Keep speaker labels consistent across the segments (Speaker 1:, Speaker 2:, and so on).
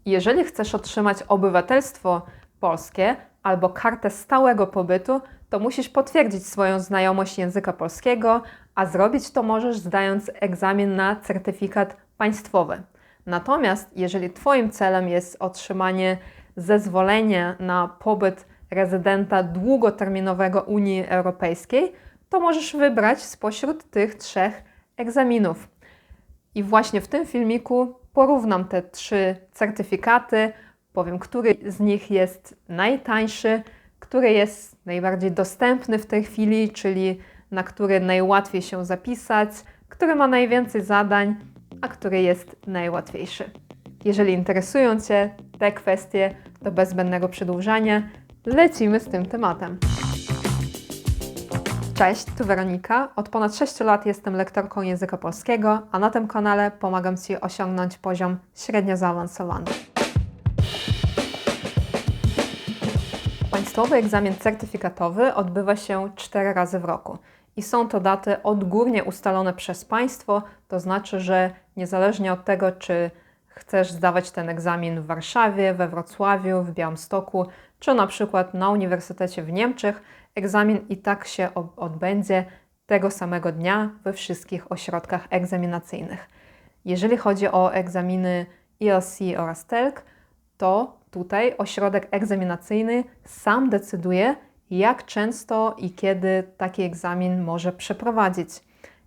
Speaker 1: Jeżeli chcesz otrzymać obywatelstwo polskie albo kartę stałego pobytu, to musisz potwierdzić swoją znajomość języka polskiego, a zrobić to możesz zdając egzamin na certyfikat państwowy. Natomiast jeżeli Twoim celem jest otrzymanie zezwolenia na pobyt rezydenta długoterminowego Unii Europejskiej, to możesz wybrać spośród tych 3 egzaminów. I właśnie w tym filmiku porównam te 3 certyfikaty, powiem, który z nich jest najtańszy, który jest najbardziej dostępny w tej chwili, czyli na który najłatwiej się zapisać, który ma najwięcej zadań, a który jest najłatwiejszy. Jeżeli interesują Cię te kwestie, to bez zbędnego przedłużania lecimy z tym tematem. Cześć, tu Weronika. Od ponad 6 lat jestem lektorką języka polskiego, a na tym kanale pomagam Ci osiągnąć poziom średnio zaawansowany. Państwowy egzamin certyfikatowy odbywa się 4 razy w roku i są to daty odgórnie ustalone przez państwo, to znaczy, że niezależnie od tego, czy chcesz zdawać ten egzamin w Warszawie, we Wrocławiu, w Białymstoku, czy na przykład na uniwersytecie w Niemczech, egzamin i tak się odbędzie tego samego dnia we wszystkich ośrodkach egzaminacyjnych. Jeżeli chodzi o egzaminy ELC oraz TELC, to tutaj ośrodek egzaminacyjny sam decyduje, jak często i kiedy taki egzamin może przeprowadzić.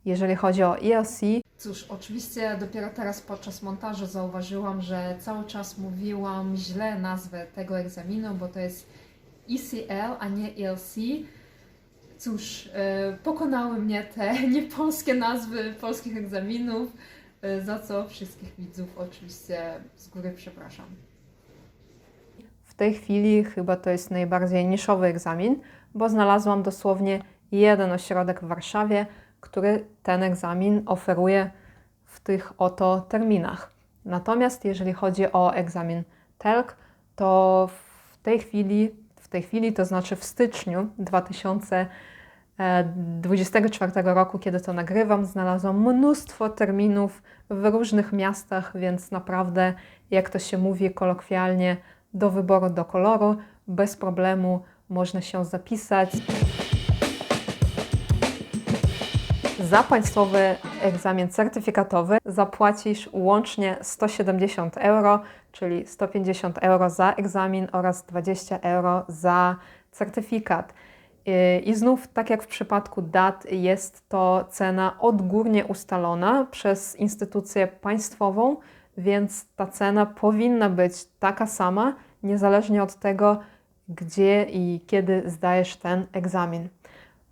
Speaker 1: Jeżeli chodzi o ELC, cóż, oczywiście dopiero teraz podczas montażu zauważyłam, że cały czas mówiłam źle nazwę tego egzaminu, bo to jest ECL, a nie ELC. Cóż, pokonały mnie te niepolskie nazwy polskich egzaminów, za co wszystkich widzów oczywiście z góry przepraszam. W tej chwili chyba to jest najbardziej niszowy egzamin, bo znalazłam dosłownie jeden ośrodek w Warszawie, który ten egzamin oferuje w tych oto terminach. Natomiast jeżeli chodzi o egzamin TELC, to w tej chwili, to znaczy w styczniu 2024 roku, kiedy to nagrywam, znalazłam mnóstwo terminów w różnych miastach, więc naprawdę, jak to się mówi kolokwialnie, do wyboru, do koloru, bez problemu można się zapisać. Za państwowy egzamin certyfikatowy zapłacisz łącznie 170 euro, czyli 150 euro za egzamin oraz 20 euro za certyfikat. I znów, tak jak w przypadku dat, jest to cena odgórnie ustalona przez instytucję państwową, więc ta cena powinna być taka sama, niezależnie od tego, gdzie i kiedy zdajesz ten egzamin.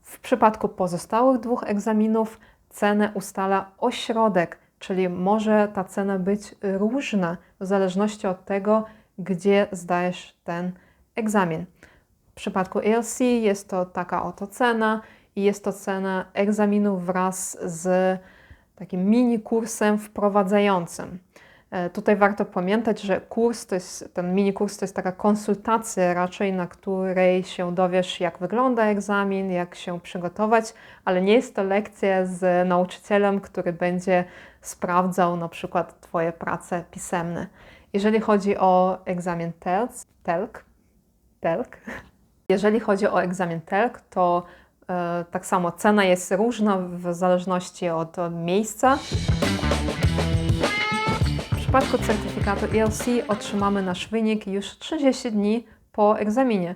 Speaker 1: W przypadku pozostałych 2 egzaminów cenę ustala ośrodek, czyli może ta cena być różna w zależności od tego, gdzie zdajesz ten egzamin. W przypadku ELC jest to taka oto cena i jest to cena egzaminu wraz z takim mini kursem wprowadzającym. Tutaj warto pamiętać, że ten mini kurs to jest taka konsultacja raczej, na której się dowiesz, jak wygląda egzamin, jak się przygotować, ale nie jest to lekcja z nauczycielem, który będzie sprawdzał na przykład Twoje prace pisemne. Jeżeli chodzi o egzamin TELC, jeżeli chodzi o egzamin TELC, to tak samo cena jest różna w zależności od miejsca. W przypadku certyfikatu ELC otrzymamy nasz wynik już 30 dni po egzaminie.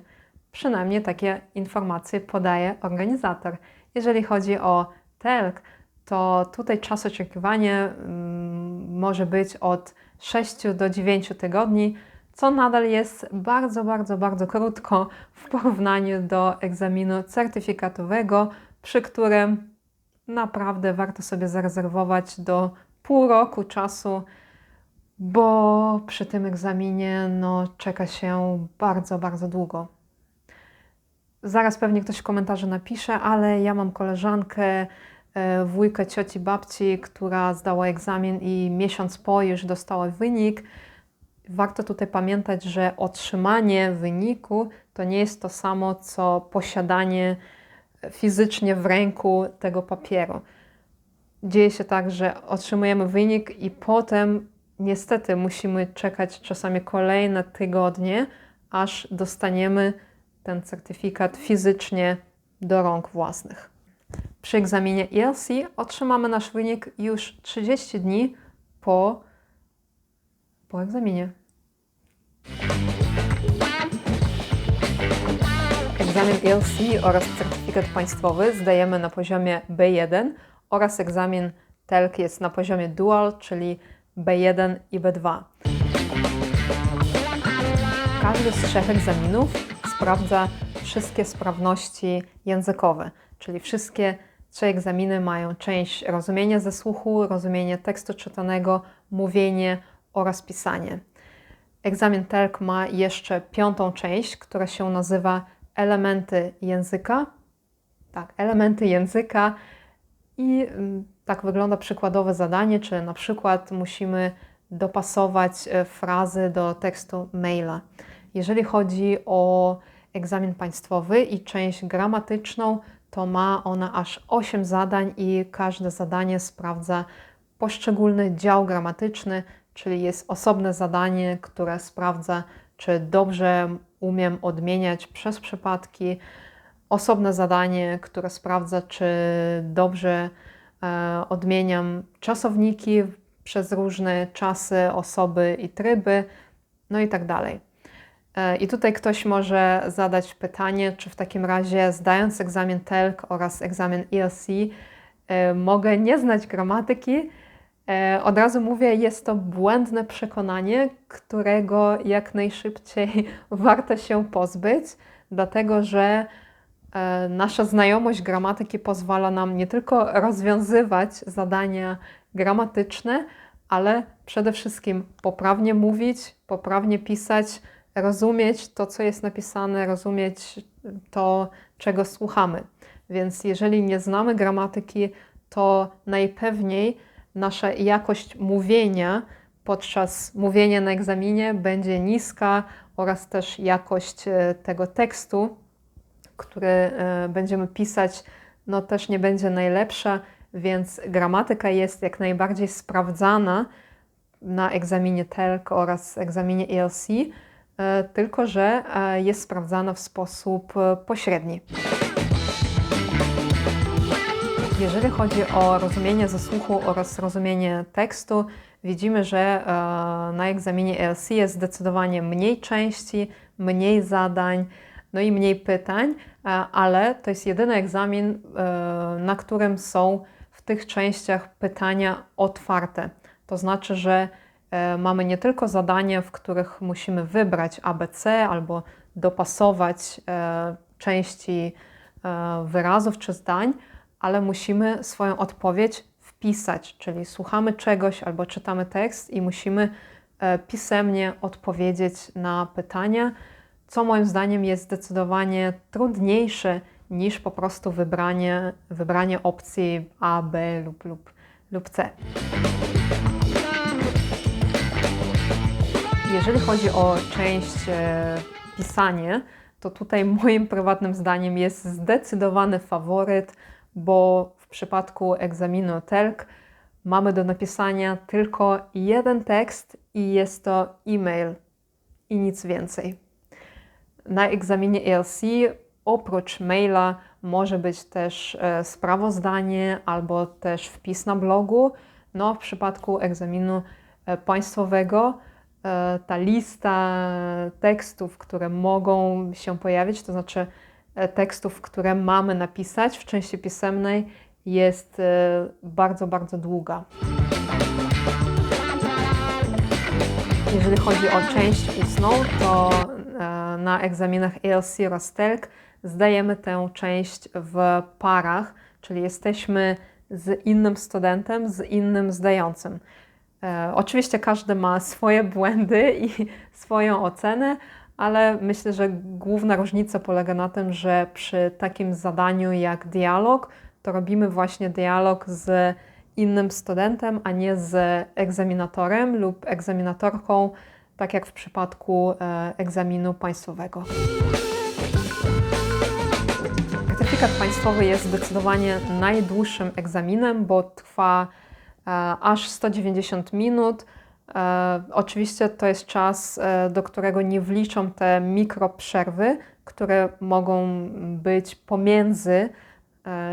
Speaker 1: Przynajmniej takie informacje podaje organizator. Jeżeli chodzi o TELC, to tutaj czas oczekiwania może być od 6 do 9 tygodni, co nadal jest bardzo, bardzo, bardzo krótko w porównaniu do egzaminu certyfikatowego, przy którym naprawdę warto sobie zarezerwować do pół roku czasu, bo przy tym egzaminie czeka się bardzo, bardzo długo. Zaraz pewnie ktoś w komentarzu napisze, ale ja mam koleżankę, wujkę, cioci, babci, która zdała egzamin i miesiąc po już dostała wynik. Warto tutaj pamiętać, że otrzymanie wyniku to nie jest to samo, co posiadanie fizycznie w ręku tego papieru. Dzieje się tak, że otrzymujemy wynik i potem niestety musimy czekać czasami kolejne tygodnie, aż dostaniemy ten certyfikat fizycznie do rąk własnych. Przy egzaminie ELC otrzymamy nasz wynik już 30 dni po egzaminie. Egzamin ELC oraz certyfikat państwowy zdajemy na poziomie B1 oraz egzamin TELC jest na poziomie dual, czyli B1 i B2. Każdy z 3 egzaminów sprawdza wszystkie sprawności językowe, czyli wszystkie 3 egzaminy mają część rozumienia ze słuchu, rozumienie tekstu czytanego, mówienie oraz pisanie. Egzamin TELC ma jeszcze 5. część, która się nazywa elementy języka. Tak, elementy języka i tak wygląda przykładowe zadanie, czy na przykład musimy dopasować frazy do tekstu maila. Jeżeli chodzi o egzamin państwowy i część gramatyczną, to ma ona aż 8 zadań i każde zadanie sprawdza poszczególny dział gramatyczny, czyli jest osobne zadanie, które sprawdza, czy dobrze umiem odmieniać przez przypadki, osobne zadanie, które sprawdza, czy dobrze odmieniam czasowniki przez różne czasy, osoby i tryby, no i tak dalej. I tutaj ktoś może zadać pytanie, czy w takim razie zdając egzamin TELC oraz egzamin ELC mogę nie znać gramatyki. Od razu mówię, jest to błędne przekonanie, którego jak najszybciej warto się pozbyć, dlatego że nasza znajomość gramatyki pozwala nam nie tylko rozwiązywać zadania gramatyczne, ale przede wszystkim poprawnie mówić, poprawnie pisać, rozumieć to, co jest napisane, rozumieć to, czego słuchamy. Więc jeżeli nie znamy gramatyki, to najpewniej nasza jakość mówienia podczas mówienia na egzaminie będzie niska oraz też jakość tego tekstu, który będziemy pisać, no też nie będzie najlepsza, więc gramatyka jest jak najbardziej sprawdzana na egzaminie TELC oraz egzaminie ELC, tylko że jest sprawdzana w sposób pośredni. Jeżeli chodzi o rozumienie ze słuchu oraz rozumienie tekstu, widzimy, że na egzaminie ELC jest zdecydowanie mniej części, mniej zadań, no i mniej pytań, ale to jest jedyny egzamin, na którym są w tych częściach pytania otwarte. To znaczy, że mamy nie tylko zadania, w których musimy wybrać ABC albo dopasować części wyrazów czy zdań, ale musimy swoją odpowiedź wpisać, czyli słuchamy czegoś albo czytamy tekst i musimy pisemnie odpowiedzieć na pytania, co moim zdaniem jest zdecydowanie trudniejsze niż po prostu wybranie opcji A, B lub C. Jeżeli chodzi o część pisanie, to tutaj moim prywatnym zdaniem jest zdecydowany faworyt, bo w przypadku egzaminu TELC mamy do napisania tylko jeden tekst i jest to e-mail i nic więcej. Na egzaminie ELC oprócz maila może być też sprawozdanie albo też wpis na blogu. No, w przypadku egzaminu państwowego ta lista tekstów, które mogą się pojawić, to znaczy tekstów, które mamy napisać w części pisemnej, jest bardzo, bardzo długa. Jeżeli chodzi o część ustną, to na egzaminach ELC oraz TELC zdajemy tę część w parach, czyli jesteśmy z innym studentem, z innym zdającym. Oczywiście każdy ma swoje błędy i swoją ocenę, ale myślę, że główna różnica polega na tym, że przy takim zadaniu jak dialog, to robimy właśnie dialog z innym studentem, a nie z egzaminatorem lub egzaminatorką, tak jak w przypadku egzaminu państwowego. Certyfikat państwowy jest zdecydowanie najdłuższym egzaminem, bo trwa aż 190 minut. Oczywiście to jest czas, do którego nie wliczą te mikroprzerwy, które mogą być pomiędzy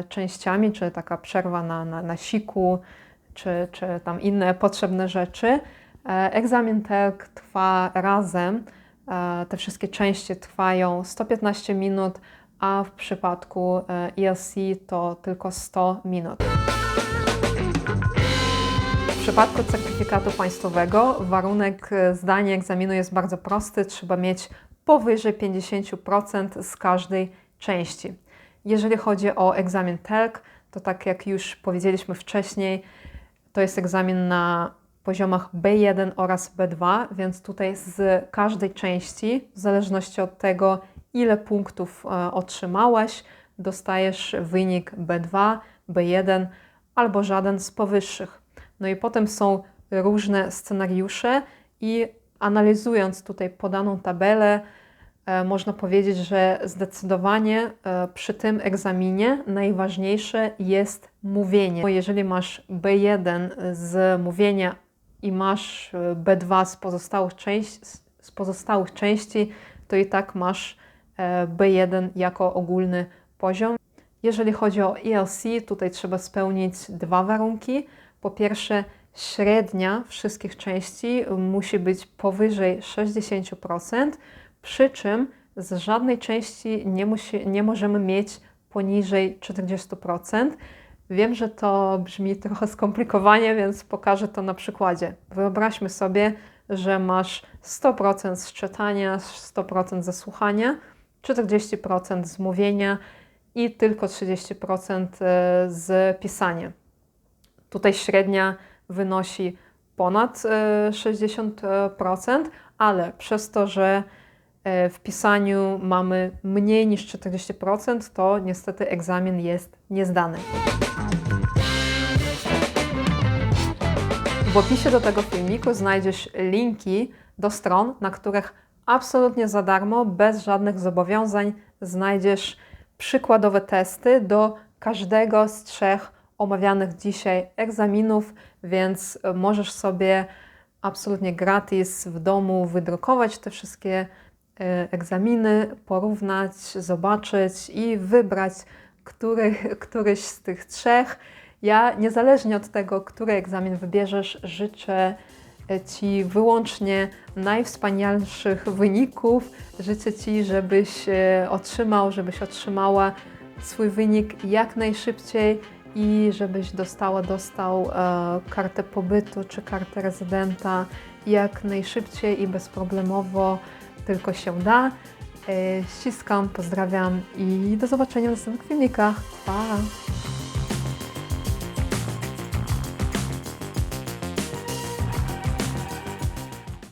Speaker 1: częściami, czy taka przerwa na siku, czy tam inne potrzebne rzeczy. Egzamin TELK trwa razem, te wszystkie części trwają 115 minut, a w przypadku ELC to tylko 100 minut. W przypadku certyfikatu państwowego warunek zdania egzaminu jest bardzo prosty. Trzeba mieć powyżej 50% z każdej części. Jeżeli chodzi o egzamin TELK, to tak jak już powiedzieliśmy wcześniej, to jest egzamin na poziomach B1 oraz B2, więc tutaj z każdej części, w zależności od tego, ile punktów otrzymałaś, dostajesz wynik B2, B1 albo żaden z powyższych. No i potem są różne scenariusze i analizując tutaj podaną tabelę, można powiedzieć, że zdecydowanie przy tym egzaminie najważniejsze jest mówienie. Bo jeżeli masz B1 z mówienia i masz B2 z pozostałych części, to i tak masz B1 jako ogólny poziom. Jeżeli chodzi o ELC, tutaj trzeba spełnić dwa warunki. Po pierwsze, średnia wszystkich części musi być powyżej 60%, przy czym z żadnej części nie możemy mieć poniżej 40%. Wiem, że to brzmi trochę skomplikowanie, więc pokażę to na przykładzie. Wyobraźmy sobie, że masz 100% z czytania, 100% ze słuchania, 40% z mówienia i tylko 30% z pisania. Tutaj średnia wynosi ponad 60%, ale przez to, że w pisaniu mamy mniej niż 40%, to niestety egzamin jest niezdany. W opisie do tego filmiku znajdziesz linki do stron, na których absolutnie za darmo, bez żadnych zobowiązań znajdziesz przykładowe testy do każdego z 3 omawianych dzisiaj egzaminów, więc możesz sobie absolutnie gratis w domu wydrukować te wszystkie egzaminy, porównać, zobaczyć i wybrać któryś z tych 3. Ja, niezależnie od tego, który egzamin wybierzesz, życzę Ci wyłącznie najwspanialszych wyników. Życzę Ci, żebyś otrzymała swój wynik jak najszybciej i żebyś dostał kartę pobytu czy kartę rezydenta jak najszybciej i bezproblemowo tylko się da. Ściskam, pozdrawiam i do zobaczenia w następnych filmikach. Pa!